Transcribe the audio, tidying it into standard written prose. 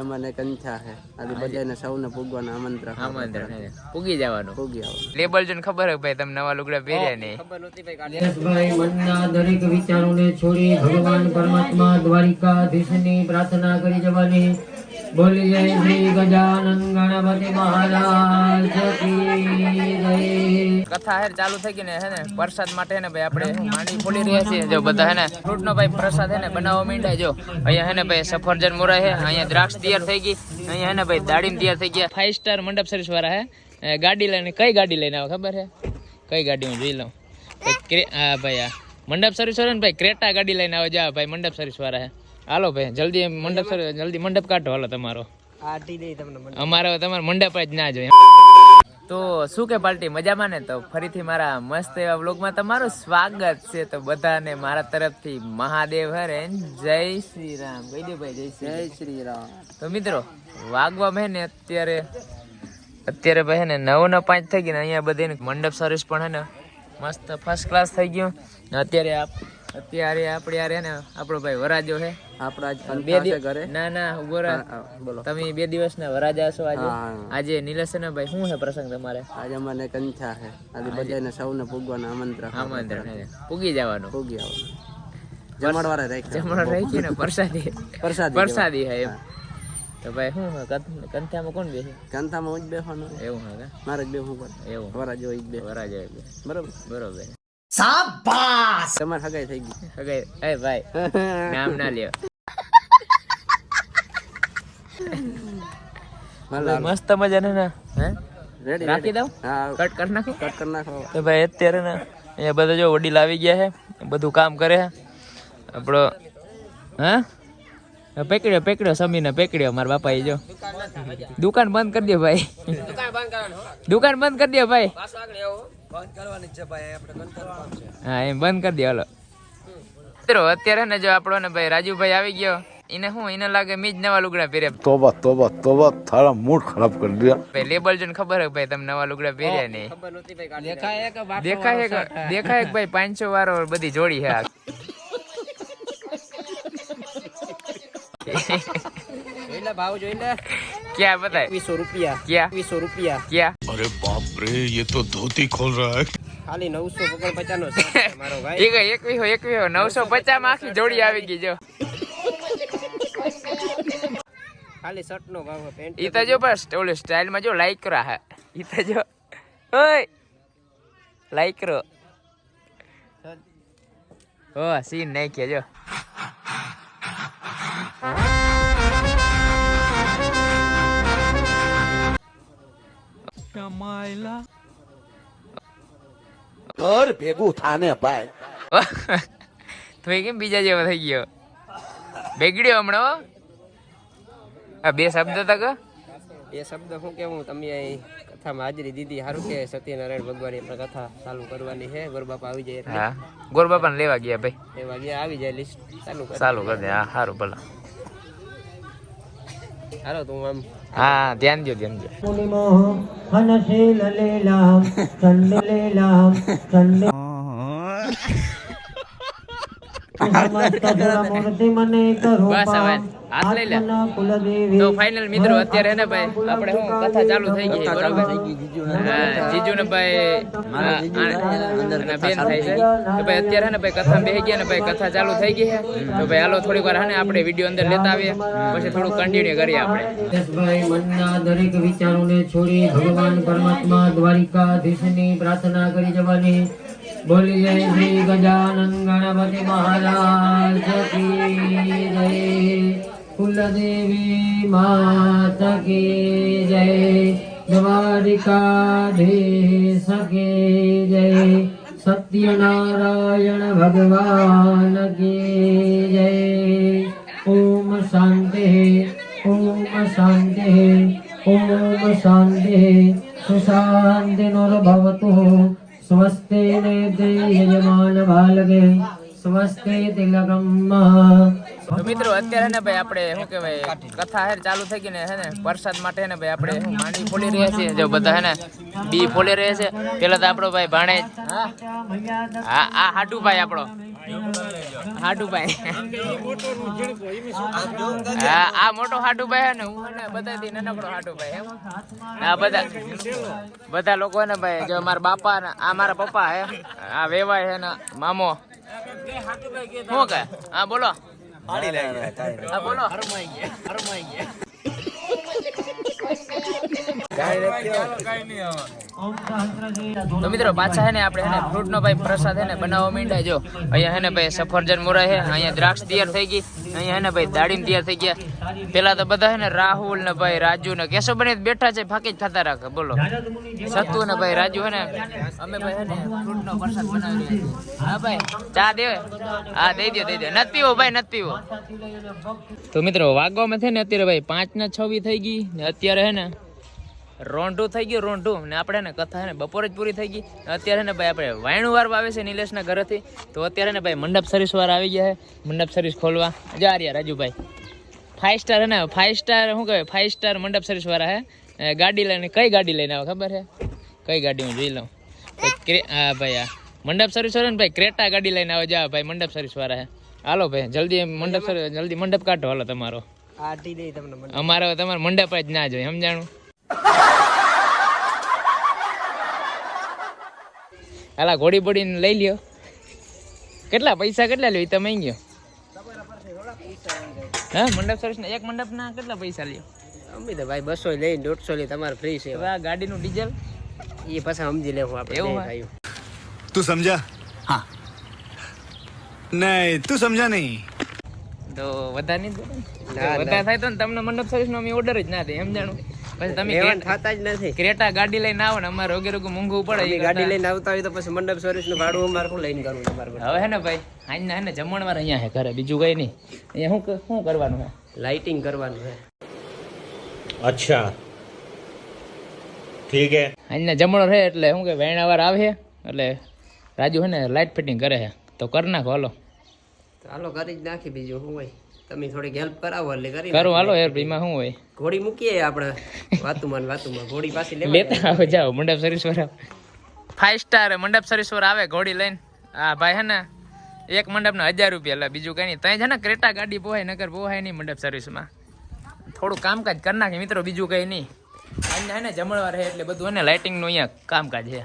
અમાને કંઠા છે આજે બધાને સૌને પૂગવાના આમંત્રણ હે પૂગી જવાનું પૂગી આવવાનું લેબલ જોઈને ખબર હે ભાઈ તમે નવા લુગડા પહેર્યા નહીં ખબર નહોતી ભાઈ મનના દરેક વિચારોને છોડી ભગવાન પરમાત્મા દ્વારિકાધીશની પ્રાર્થના કરી જવાની બોલી જય શ્રી ગજાનન ગણપતિ મહારાજ કી જય કથા હે ચાલુ થઈ ગઈ ને હે ને પ્રસાદ માટે ને ભાઈ આપણે માંડી ફોડી રહ્યા છીએ જો બધા હે ને ફ્રૂટ નો ભાઈ પ્રસાદ હે ને બનાવવા માંડ્યા જો અહીંયા હે ને ભાઈ સફરજન મોરા હે અહીંયા દ્રાક્ષ તૈયાર થઈ ગઈ અહીંયા હે ને ભાઈ દાડીમ તૈયાર થઈ ગયા 5 સ્ટાર મંડપ સર્વિસ વાળા હે ગાડી લઈને કઈ ગાડી લઈને આવે ખબર હે કઈ ગાડી હું જોઈ લઉં હા ભાઈ આ મંડપ સર્વિસ વાળા ને ભાઈ ક્રેટા ગાડી લઈને આવે જા ભાઈ મંડપ સર્વિસ વાળા હે હાલો ભાઈ જલ્દી મંડપ કાઢો હાલો તમારો અમારો તમારો મંડપ જ ના જોઈએ તો શું કે પાર્ટી મજામાં ને તો ફરીથી મારા મસ્ત એવા વ્લોગમાં તમારું સ્વાગત છે તો બધાને મારા તરફથી મહાદેવ હરે જય શ્રી રામ કહી દો ભાઈ જય શ્રી રામ તો મિત્રો વાગવા મેં ને અત્યારે ભાઈ ને 9:05 થઈ ગઈ ને અહીંયા બધી મંડપ સર્વિસ પણ હે ને મસ્ત ફર્સ્ટ ક્લાસ થઈ ગયું અત્યારે આપણે યાર ને આપણો ભાઈ વરાજો છે આપડા આજ બે દિવસ ઘરે ના ઉભો રહો બોલો તમે 2 દિવસના વરાજા છો આજે નીલેશ ને ભાઈ શું છે પ્રસંગ તમારે આજે અમાને કંઠા છે આજે બધાને સૌને પૂગવાના આમંત્રણ હે પૂગી જવાનું પૂગી આવવાનું જમણવારે રાખી ને પ્રસાદી હે એમ તો ભાઈ શું કંથામાં કોણ બેસે કંથામાં હું જ બેસવાનું એવું હે મારે જ બેસવું પડે એવું વરાજો જ બે બરોબર શાબાશ તમાર હગાઈ થઈ ગઈ હગાઈ એ ભાઈ નામ ના લ્યો મસ્ત મજાને ને હે રેડી રાખી દઉં હા કટ કરી નાખો તો ભાઈ અત્યારે ને અહીંયા બધા જો વડીલ આવી ગયા છે બધું કામ કરે છે આપણો હા પકડ્યો સમીને પકડ્યો મારા બાપા જો દુકાન બંધ કરી દો ભાઈ દુકાન બંધ કરી દો ભાઈ હા એમ બંધ કરી દો હાલો મિત્રો અત્યારે ને જો આપણો ને ભાઈ રાજુભાઈ આવી ગયો એને લાગે મી જ નવા લુગડા પહેર્યા તોબા થારા મૂડ ખરાબ કરી દિયા ભાઈ લેબલ જોઈને ખબર હે ભાઈ તમે નવા લુગડા પહેર્યા નહીં ખબર નહોતી ભાઈ દેખાય ભાઈ 500 વાળો બધી જોડી હે भाव जो क्या बताए 20 रुपया क्या 20 रुपया क्या अरे बाप रे ये तो धोती खोल रहा है खाली 950 નો છે મારો ભાઈ ઠીક હે 21 950 માં આખી જોડી આવી ગઈ જો ખાલી શર્ટ નો ભાવ પેન્ટ ઈ તો જો બસ ઓલે સ્ટાઇલ માં જો લાઈક કરા હે ઈ તો જો ઓય લાઈક કરો ઓ સીન નહીં કે જો માયલા ઘર ભેગું થાને ભાઈ તો કેમ બીજા જેવો થઈ ગયો બેગડ્યો હમણાં આ બે શબ્દ તક એ શબ્દ શું કેવું તમે કથામાં હાજરી દીધી સારું કે સત્યનારાયણ ભગવાન ની કથા ચાલુ કરવાની છે ગોરબાપા આવી જાય હા ગોરબાપાને લેવા ગયા ભાઈ લેવા ગયા આવી જાય લિસ્ટ ચાલુ કરી દે હા સારું ભલા હાલો તું આમ હા ધ્યાન દો મુનિમોહ હનશીલ લેલામ ચંડ લેલામ ચંડ તો ફાઇનલ મિત્રો અત્યારે હે ને ભાઈ આપણે શું કથા ચાલુ થઈ ગઈ બરોબર જીજુ ને ભાઈ બેન થાય છે તો ભાઈ અત્યારે હે ને ભાઈ કથા બેસી ગયા ને ભાઈ કથા ચાલુ થઈ ગઈ છે તો ભાઈ હાલો થોડીક વાર હે ને આપણે વિડીયો અંદર લેતા આવીએ પછી થોડું કન્ટિન્યુ કરીએ આપણે ભાઈ મનના દરેક વિચારોને છોડી ભગવાન પરમાત્મા દ્વારિકાધીશની પ્રાર્થના કરી જવાની બોલી જય શ્રી ગજાનન ગણપતિ મહારાજ કી જય કુલદેવી માતા કી જય દ્વારિકાધીશ કી જય સત્યનારાયણ ભગવાન કી જય ઓમ શાંતિ સુશાંતિર્ભવતુ સ્વસ્તે નેતે યજમાન બાલકે સ્વસ્તે તિલકમ તો મિત્રો અત્યારે ને ભાઈ આપણે શું કહેવાય કથા હે ચાલુ થઈ ગઈ ને હે ને પ્રસાદ માટે ને ભાઈ આપણે માંડી ફોડી રહ્યા છીએ જો બધા હે ને બી ફોડી રહ્યા છે પેલા તો આપણો ભાઈ ભાણે આ હાટુ ભાઈ આપણો હાટુભાઈ હા આ મોટો હાટુભાઈ હે ને હું ને બધાથી નાનકડો હાટુભાઈ એમ આ બધા લોકો હે ને ભાઈ જો મારા બાપા ને આ મારા પપ્પા હે આ વેવાય હે ને મામો શું કહે હા બોલો હા બોલો તો મિત્રો પાછા હે ને આપણે હે ને ફ્રૂટ નો ભાઈ પ્રસાદ હે ને બનાવવા માંડ્યા જો અહીંયા હે ને ભાઈ સફરજન મોરાય છે અહીંયા દ્રાક્ષ તૈયાર થઈ ગઈ અહીંયા હે ને ભાઈ દાડીમ તૈયાર થઈ ગયા પેલા તો બધા હે ને રાહુલ ને ભાઈ રાજુ ને કેશવ બની બેઠા છે ફાકી જ ખાતા રાખે બોલો સત્તુ ને ભાઈ રાજુ હે ને અમે ભાઈ હે ને ફ્રૂટ નો પ્રસાદ બનાવી રહ્યા છીએ હા ભાઈ ચા દેવે હા દઈ દો નથી પીવો ભાઈ નથી પીવો તો મિત્રો વાગવામાં છે ને અત્યારે ભાઈ 5:06 થઈ ગઈ ને અત્યારે હે ને રોંઢું થઈ ગયું રોંઢું ને આપણે ને કથા હે ને બપોરે જ પૂરી થઈ ગઈ અત્યારે ને ભાઈ આપણે વાયણું વાર આવે છે નિલેશના ઘરેથી તો અત્યારે ને ભાઈ મંડપ સર્વિસ વાર આવી ગયા છે મંડપ સર્વિસ ખોલવા જા રહ્યા રાજુભાઈ 5 સ્ટાર હે ને 5 સ્ટાર શું કહેવાય 5 સ્ટાર મંડપ સર્વિસ વાળા હે ગાડી લઈને કઈ ગાડી લઈને આવે ખબર છે કઈ ગાડી હું જોઈ લઉં હા ભાઈ આ મંડપ સર્વિસ વાળા ને ભાઈ ક્રેટા ગાડી લઈને આવે જા ભાઈ મંડપ સર્વિસ વાળા હે હાલો ભાઈ જલ્દી મંડપ કાઢો હાલો તમારો અમારો તમારો મંડપ જ ના જોઈએ સમજાણું હાલા ઘોડી બોડીને લઈ લ્યો કેટલા પૈસા કેટલા લ્યો તમે ગયો હા મંડપ સર્વિસ એક મંડપ ના કેટલા પૈસા લ્યો અમે તો ભાઈ 200 લઈ 150 લઈ તમારે ફ્રી છે આ ગાડીનું ડીઝલ એ પાછા સમજી લેવું આપણે એવું તું સમજા हाँ नहीं तू समझा नहीं તો વધારે નહીં વધારે થાય તો તમને મંડપ સર્વિસ નો અમે ઓર્ડર જ ના દે એમ જાણું પછી તમે થતા જ નથી ક્રેટા ગાડી લઈને આવો ને અમારે રોગે મોંઘું પડે ગાડી લઈને આવતા હોય તો પછી મંડપ સર્વિસ નું ભાડું અમારે શું લઈને કરવું તમારે હવે હે ને ભાઈ આજના હે ને જમણવાર અહીંયા હે ઘરે બીજું કઈ નહીં અહીંયા શું કરવાનું હે લાઇટિંગ કરવાનું છે अच्छा ठीक है આજના જમણો રહે એટલે શું કે વેણાવાર આવે એટલે રાજુ હે ને લાઇટ ફિટિંગ કરે છે તો કરી નાખો હાલો હાલો કરી જ નાખી બીજું શું હોય તમે થોડીક હેલ્પ કરાવો એટલે કરી કરું હાલો યાર એમાં શું હોય ઘોડી મૂકીએ આપણે વાતુમાં ઘોડી પાછી લેતા આવો જાઓ મંડપ સર્વિસ વાળા 5 સ્ટાર મંડપ સર્વિસ વાળા આવે ઘોડી લઈને હા ભાઈ હે ને એક મંડપ ના 1000 રૂપિયા એટલે બીજું કઈ નહીં ત્યાં છે ને ક્રેટા ગાડી પોહાય નકર પોહાય નહીં મંડપ સર્વિસમાં થોડું કામકાજ કરી નાખે મિત્રો બીજું કઈ નહીં અહીંયા હે ને જમણવાર છે એટલે બધું હે ને લાઇટિંગ નું અહીંયા કામકાજ છે